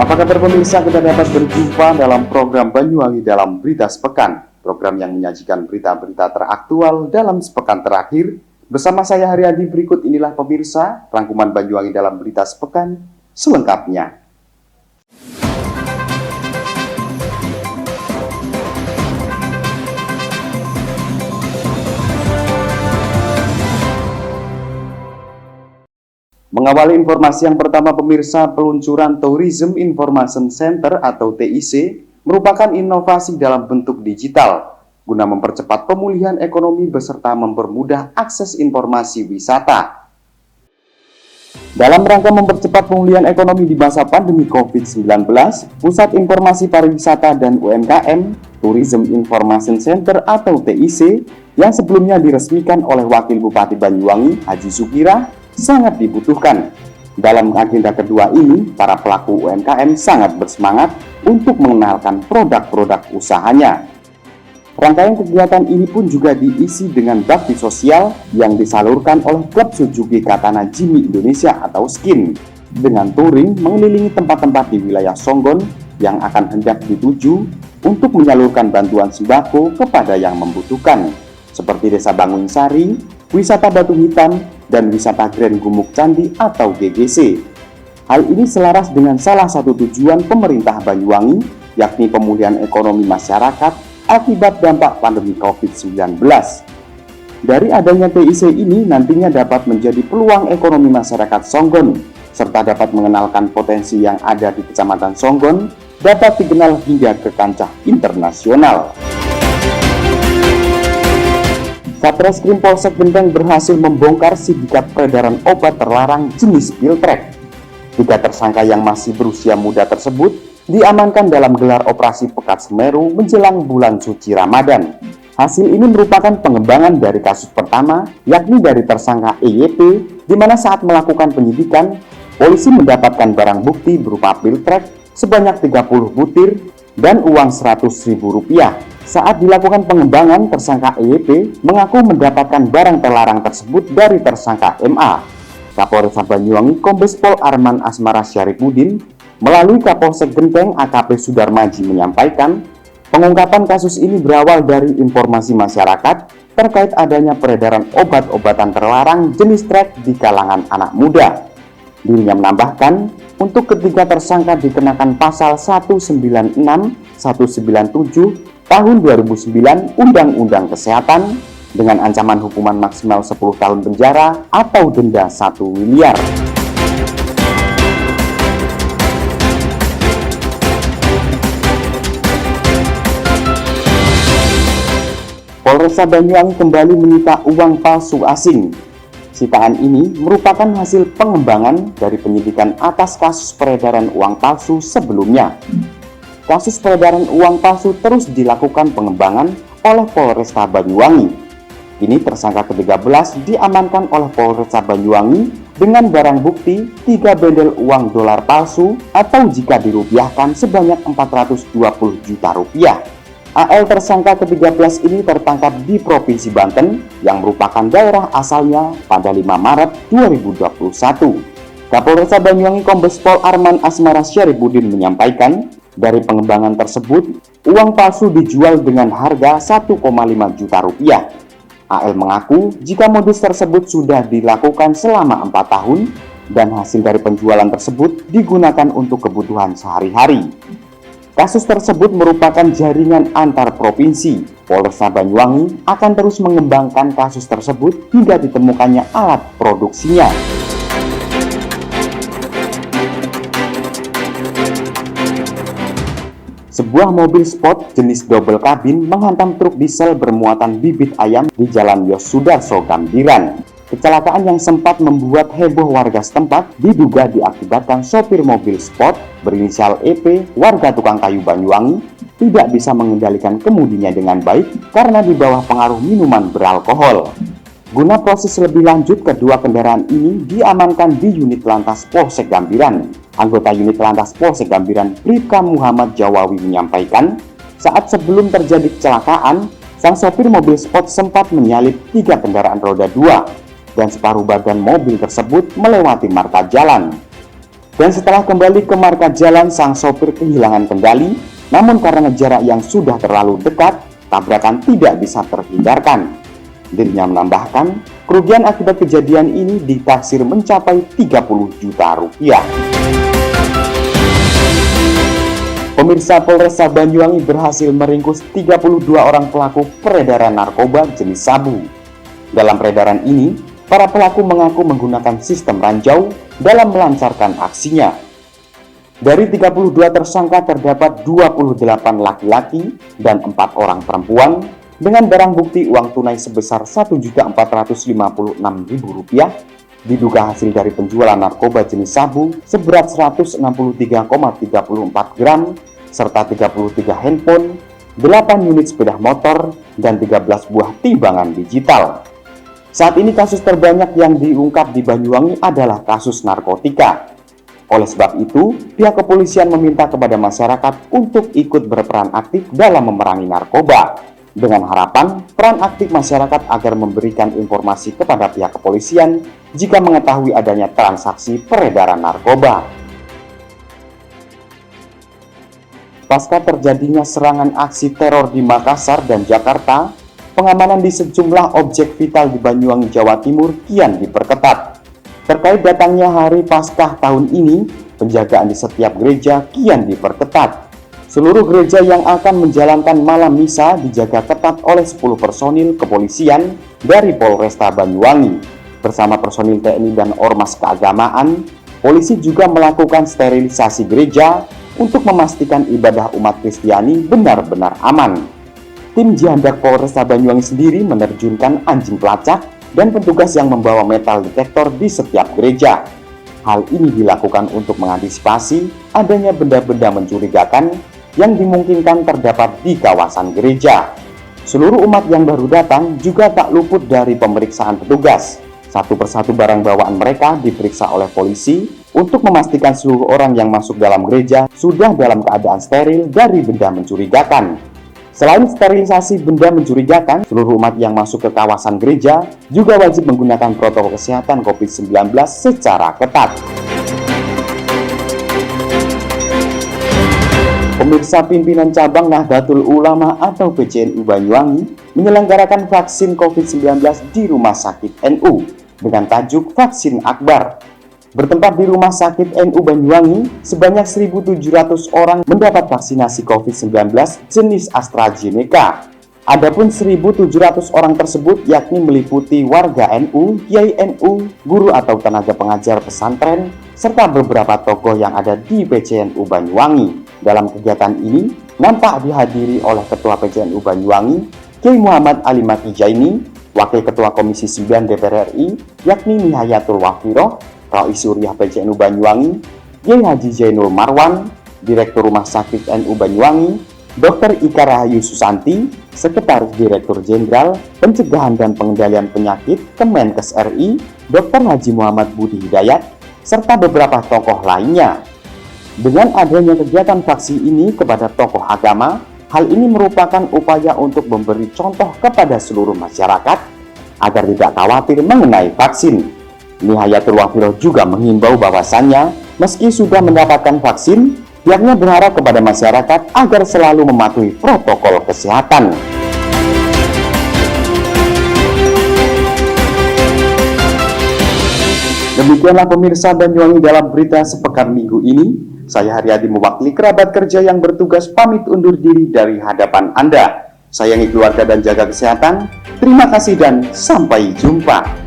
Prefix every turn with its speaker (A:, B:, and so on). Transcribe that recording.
A: Apa kabar pemirsa, kita dapat berjumpa dalam program Banyuwangi dalam Berita Sepekan. Program yang menyajikan berita-berita teraktual dalam sepekan terakhir. Bersama saya Haryadi, berikut inilah pemirsa rangkuman Banyuwangi dalam Berita Sepekan selengkapnya. Mengawali informasi yang pertama pemirsa, peluncuran Tourism Information Center atau TIC merupakan inovasi dalam bentuk digital guna mempercepat pemulihan ekonomi beserta mempermudah akses informasi wisata. Dalam rangka mempercepat pemulihan ekonomi di masa pandemi COVID-19, Pusat Informasi Pariwisata dan UMKM Tourism Information Center atau TIC yang sebelumnya diresmikan oleh Wakil Bupati Banyuwangi Haji Sukirah sangat dibutuhkan. Dalam agenda kedua ini, para pelaku UMKM sangat bersemangat untuk mengenalkan produk-produk usahanya. Rangkaian kegiatan ini pun juga diisi dengan bakti sosial yang disalurkan oleh Klub Suzuki Katana Jimmy Indonesia atau SKIN dengan touring mengelilingi tempat-tempat di wilayah Songgon yang akan hendak dituju untuk menyalurkan bantuan sembako kepada yang membutuhkan, seperti Desa Bangun Sari, wisata Batu Hitam, dan wisata Grand Gumuk Candi atau GGC. Hal ini selaras dengan salah satu tujuan pemerintah Banyuwangi, yakni pemulihan ekonomi masyarakat akibat dampak pandemi COVID-19. Dari adanya TIC ini nantinya dapat menjadi peluang ekonomi masyarakat Songgon, serta dapat mengenalkan potensi yang ada di Kecamatan Songgon dapat dikenal hingga ke kancah internasional. Satreskrim Polsek Genteng berhasil membongkar sindikat peredaran obat terlarang jenis Piltrek. 3 tersangka yang masih berusia muda tersebut diamankan dalam gelar operasi Pekat Semeru menjelang bulan suci Ramadan. Hasil ini merupakan pengembangan dari kasus pertama, yakni dari tersangka EYP, di mana saat melakukan penyidikan, polisi mendapatkan barang bukti berupa Piltrek sebanyak 30 butir dan uang Rp100.000. Saat dilakukan pengembangan, tersangka EYP mengaku mendapatkan barang terlarang tersebut dari tersangka MA. Kapolres Banyuwangi Kombes Pol Arman Asmara Syarifudin melalui Kapolsek Genteng AKP Sudarmaji menyampaikan, pengungkapan kasus ini berawal dari informasi masyarakat terkait adanya peredaran obat-obatan terlarang jenis trek di kalangan anak muda. Dirinya menambahkan, untuk ketiga tersangka dikenakan pasal 196, 197 Tahun 2009 Undang-Undang Kesehatan dengan ancaman hukuman maksimal 10 tahun penjara atau denda 1 miliar. Polresta Banyuwangi kembali menyita uang palsu asing. Sitaan ini merupakan hasil pengembangan dari penyidikan atas kasus peredaran uang palsu sebelumnya. Kasus peredaran uang palsu terus dilakukan pengembangan oleh Polresta Banyuwangi. Ini tersangka ke-13 diamankan oleh Polresta Banyuwangi dengan barang bukti 3 bendel uang dolar palsu atau jika dirupiahkan sebanyak Rp420 juta. AL tersangka ke-13 ini tertangkap di Provinsi Banten yang merupakan daerah asalnya pada 5 Maret 2021. Kapolresta Banyuwangi Kombes Pol Arman Asmara Syarifudin menyampaikan, dari pengembangan tersebut, uang palsu dijual dengan harga Rp1,5 juta. AL mengaku jika modus tersebut sudah dilakukan selama 4 tahun dan hasil dari penjualan tersebut digunakan untuk kebutuhan sehari-hari. Kasus tersebut merupakan jaringan antar provinsi. Polresta Banyuwangi akan terus mengembangkan kasus tersebut hingga ditemukannya alat produksinya. Sebuah mobil sport jenis double kabin menghantam truk diesel bermuatan bibit ayam di Jalan Yosudarso Gambiran. Kecelakaan yang sempat membuat heboh warga setempat diduga diakibatkan sopir mobil sport berinisial EP warga Tukang Kayu Banyuwangi tidak bisa mengendalikan kemudinya dengan baik karena di bawah pengaruh minuman beralkohol. Guna proses lebih lanjut, kedua kendaraan ini diamankan di unit lantas Polsek Gambiran. Anggota unit lantas Polsek Gambiran, Bribka Muhammad Jawawi menyampaikan, saat sebelum terjadi kecelakaan, sang sopir mobil sport sempat menyalip 3 kendaraan roda 2 dan separuh badan mobil tersebut melewati marka jalan. Dan setelah kembali ke marka jalan, sang sopir kehilangan kendali, namun karena jarak yang sudah terlalu dekat, tabrakan tidak bisa terhindarkan. Dirinya menambahkan, kerugian akibat kejadian ini ditaksir mencapai 30 juta rupiah. Pemirsa, Polresta Banyuwangi berhasil meringkus 32 orang pelaku peredaran narkoba jenis sabu. Dalam peredaran ini, para pelaku mengaku menggunakan sistem ranjau dalam melancarkan aksinya. Dari 32 tersangka terdapat 28 laki-laki dan 4 orang perempuan dengan barang bukti uang tunai sebesar Rp1.456.000 diduga hasil dari penjualan narkoba jenis sabu seberat 163,34 gram serta 33 handphone, 8 unit sepeda motor, dan 13 buah timbangan digital. Saat ini kasus terbanyak yang diungkap di Banyuwangi adalah kasus narkotika. Oleh sebab itu, pihak kepolisian meminta kepada masyarakat untuk ikut berperan aktif dalam memerangi narkoba, dengan harapan peran aktif masyarakat agar memberikan informasi kepada pihak kepolisian jika mengetahui adanya transaksi peredaran narkoba. Pasca terjadinya serangan aksi teror di Makassar dan Jakarta, pengamanan di sejumlah objek vital di Banyuwangi, Jawa Timur kian diperketat. Terkait datangnya hari Paskah tahun ini, penjagaan di setiap gereja kian diperketat. Seluruh gereja yang akan menjalankan malam misa dijaga ketat oleh 10 personil kepolisian dari Polresta Banyuwangi. Bersama personil TNI dan Ormas Keagamaan, polisi juga melakukan sterilisasi gereja untuk memastikan ibadah umat Kristiani benar-benar aman. Tim Jihandak Polresta Banyuwangi sendiri menerjunkan anjing pelacak dan petugas yang membawa metal detektor di setiap gereja. Hal ini dilakukan untuk mengantisipasi adanya benda-benda mencurigakan yang dimungkinkan terdapat di kawasan gereja. Seluruh umat yang baru datang juga tak luput dari pemeriksaan petugas. Satu persatu barang bawaan mereka diperiksa oleh polisi untuk memastikan seluruh orang yang masuk dalam gereja sudah dalam keadaan steril dari benda mencurigakan. Selain sterilisasi benda mencurigakan, seluruh umat yang masuk ke kawasan gereja juga wajib menggunakan protokol kesehatan COVID-19 secara ketat. Pemirsa, pimpinan cabang Nahdlatul Ulama atau PCNU Banyuwangi menyelenggarakan vaksin COVID-19 di Rumah Sakit NU dengan tajuk Vaksin Akbar. Bertempat di Rumah Sakit NU Banyuwangi, sebanyak 1.700 orang mendapat vaksinasi COVID-19 jenis AstraZeneca. Adapun 1.700 orang tersebut yakni meliputi warga NU, kiai NU, guru atau tenaga pengajar pesantren, serta beberapa tokoh yang ada di PCNU Banyuwangi. Dalam kegiatan ini, nampak dihadiri oleh Ketua PCNU Banyuwangi, Kiai Muhammad Ali Maki Jaini, Wakil Ketua Komisi 9 DPR RI, yakni Nihayatul Wafiroh, Rais Suriah PCNU Banyuwangi, Kiai Haji Zainul Marwan, Direktur Rumah Sakit NU Banyuwangi, Dr. Ika Rahayu Susanti, Sekretaris Direktur Jenderal Pencegahan dan Pengendalian Penyakit Kemenkes RI, Dr. Haji Muhammad Budi Hidayat, serta beberapa tokoh lainnya. Dengan adanya kegiatan vaksin ini kepada tokoh agama, hal ini merupakan upaya untuk memberi contoh kepada seluruh masyarakat agar tidak khawatir mengenai vaksin. Nihayatul Wafiroh juga menghimbau bahwasannya meski sudah mendapatkan vaksin, pihaknya berharap kepada masyarakat agar selalu mematuhi protokol kesehatan. Demikianlah pemirsa Banyuwangi dalam berita sepekan minggu ini. Saya Haryadi mewakili kerabat kerja yang bertugas pamit undur diri dari hadapan Anda. Sayangi keluarga dan jaga kesehatan. Terima kasih dan sampai jumpa.